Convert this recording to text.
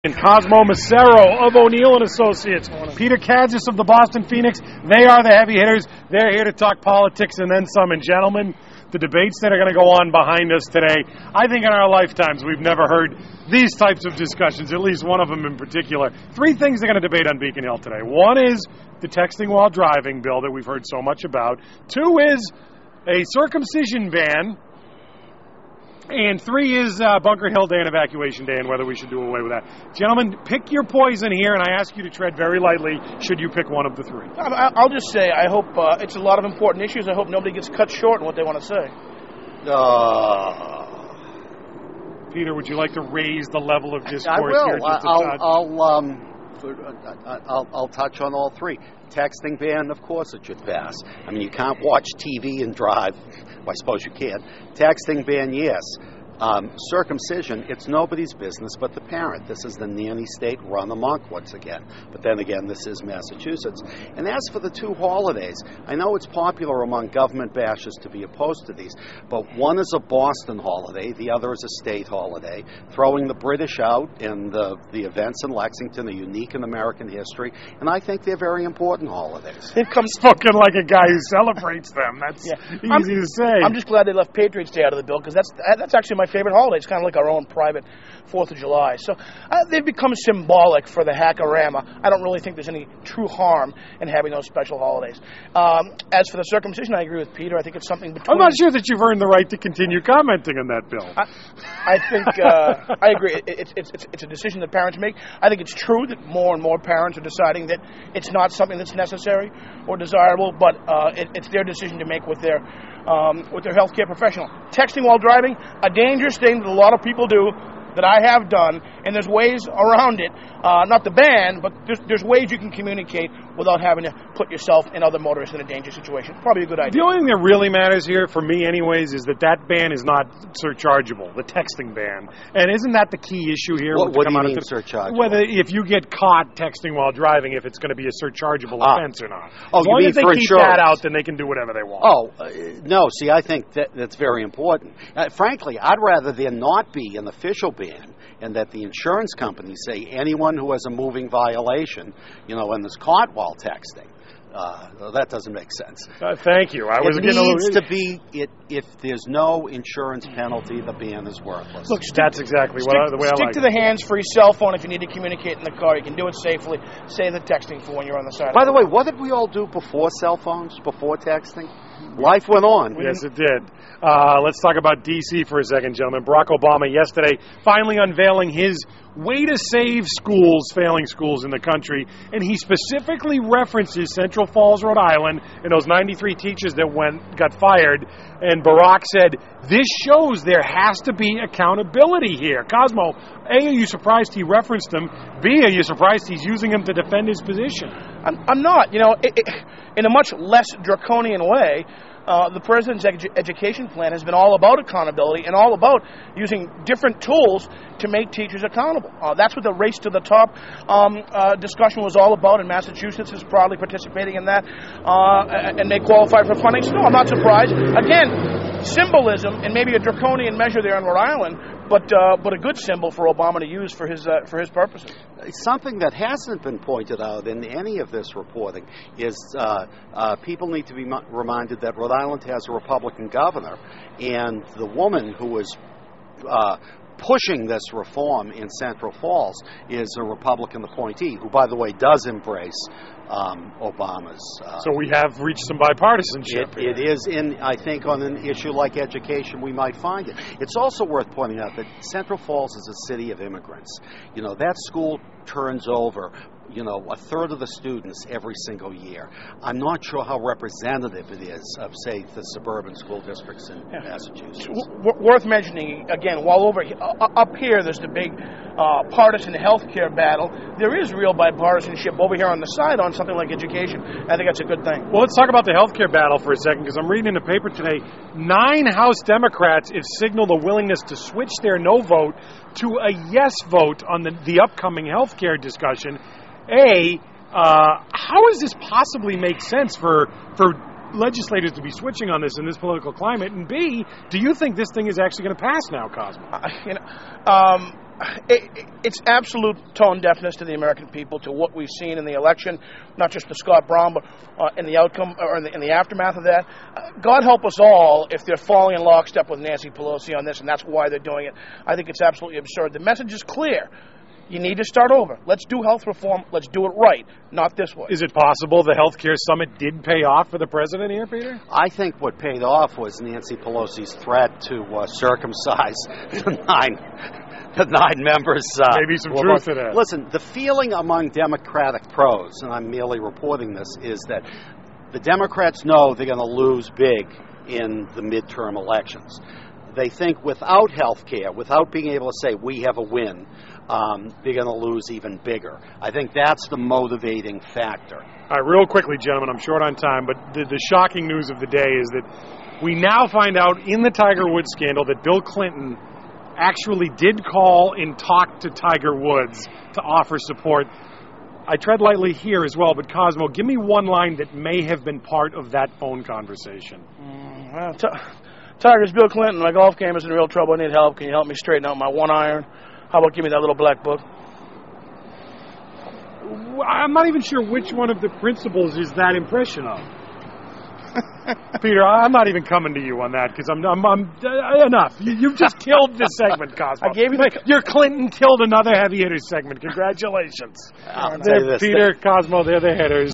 And Cosmo Macero of O'Neill & Associates, Peter Kadzis of the Boston Phoenix. They are the heavy hitters. They're here to talk politics and then some. And gentlemen, the debates that are going to go on behind us today, I think in our lifetimes we've never heard these types of discussions, at least one of them in particular. Three things they're going to debate on Beacon Hill today. One is the texting while driving bill that we've heard so much about. Two is a circumcision ban. And three is Bunker Hill Day and Evacuation Day and whether we should do away with that. Gentlemen, pick your poison here, and I ask you to tread very lightly should you pick one of the three. I'll just say I hope it's a lot of important issues. I hope nobody gets cut short in what they want to say. Peter, would you like to raise the level of discourse I will. here just a touch? I'll touch on all three. Texting ban, of course it should pass. I mean, you can't watch TV and drive. Well, I suppose you can. Texting ban, yes. Circumcision, it's nobody's business but the parent. This is the nanny state run amok once again. But then again, this is Massachusetts. And as for the two holidays, I know it's popular among government bashers to be opposed to these, but one is a Boston holiday, the other is a state holiday. Throwing the British out and the events in Lexington are unique in American history, and I think they're very important holidays. It comes spoken like a guy who celebrates them. That's easy to say. I'm just glad they left Patriots Day out of the bill, because that's actually my favorite holiday. It's kind of like our own private 4th of July. So they've become symbolic for the hackorama. I don't really think there's any true harm in having those special holidays. As for the circumcision, I agree with Peter. I think it's something between... I'm not sure that you've earned the right to continue commenting on that bill. I think I agree. It's a decision that parents make. I think it's true that more and more parents are deciding that it's not something that's necessary or desirable, but it's their decision to make with their healthcare professional. Texting while driving, a dangerous thing that a lot of people do, that I have done, and there's ways around it. Not the ban, but there's ways you can communicate without having to put yourself and other motorists in a dangerous situation. Probably a good idea. The only thing that really matters here, for me anyways, is that ban is not surchargeable, the texting ban. And isn't that the key issue here? What do you mean surchargeable? Whether if you get caught texting while driving, if it's going to be a surchargeable offense or not. Oh, as long you mean as they for keep insurance? that out, then they can do whatever they want. No, see, I think that's very important. Frankly, I'd rather there not be an official ban and that the insurance companies say anyone who has a moving violation, and is caught while texting. That doesn't make sense. Thank you. It needs to be, if there's no insurance penalty, the ban is worthless. Look, that's exactly the way I like it. Stick to the hands-free cell phone if you need to communicate in the car. You can do it safely. Save the texting for when you're on the side. By the way, what did we all do before cell phones, before texting? Life went on. Yes, it did. Let's talk about D.C. for a second, gentlemen. Barack Obama yesterday finally unveiling his way to save schools, failing schools in the country, and he specifically references Central Falls, Rhode Island, and those 93 teachers that got fired, and Barack said, this shows there has to be accountability here. Cosmo, A, are you surprised he referenced them? B, are you surprised he's using them to defend his position? I'm not. In a much less draconian way, the president's education plan has been all about accountability and all about using different tools to make teachers accountable. That's what the race to the top discussion was all about, and Massachusetts is proudly participating in that, and they qualify for funding. So, no, I'm not surprised. Again, symbolism and maybe a draconian measure there in Rhode Island, but a good symbol for Obama to use for his purposes. Something that hasn't been pointed out in any of this reporting is people need to be reminded that Rhode Island has a Republican governor, and the woman who was pushing this reform in Central Falls is a Republican appointee, who, by the way, does embrace Obama's... so we have reached some bipartisanship. It is I think, on an issue like education, we might find it. It's also worth pointing out that Central Falls is a city of immigrants. That school turns over a third of the students every single year. I'm not sure how representative it is of, say, the suburban school districts in Massachusetts. Worth mentioning, again, while up here there's the big partisan health care battle, there is real bipartisanship over here on the side on something like education. I think that's a good thing. Well, let's talk about the health care battle for a second, because I'm reading in the paper today, 9 House Democrats have signaled a willingness to switch their no vote to a yes vote on the upcoming health care discussion. How does this possibly make sense for legislators to be switching on this in this political climate? And B, do you think this thing is actually going to pass now, Cosmo? it's absolute tone deafness to the American people, to what we've seen in the election, not just to Scott Brown, but in the outcome or in the aftermath of that. God help us all if they're falling in lockstep with Nancy Pelosi on this, and that's why they're doing it. I think it's absolutely absurd. The message is clear. You need to start over. Let's do health reform. Let's do it right, not this way. Is it possible the healthcare summit did pay off for the president here, Peter? I think what paid off was Nancy Pelosi's threat to circumcise the nine members. Maybe some truth to that. Listen, the feeling among Democratic pros, and I'm merely reporting this, is that the Democrats know they're going to lose big in the midterm elections. They think without health care, without being able to say we have a win, they're going to lose even bigger. I think that's the motivating factor. All right, real quickly, gentlemen, I'm short on time, but the shocking news of the day is that we now find out in the Tiger Woods scandal that Bill Clinton actually did call and talk to Tiger Woods to offer support. I tread lightly here as well, but Cosmo, give me one line that may have been part of that phone conversation. Tiger's Bill Clinton. My golf game is in real trouble. I need help. Can you help me straighten out my one iron? How about give me that little black book? I'm not even sure which one of the principals is that impression of. Peter, I'm not even coming to you on that because I'm enough. You've just killed this segment, Cosmo. I gave you your Clinton killed another heavy hitter segment. Congratulations. I'll tell you this. Peter, Cosmo, they're the hitters.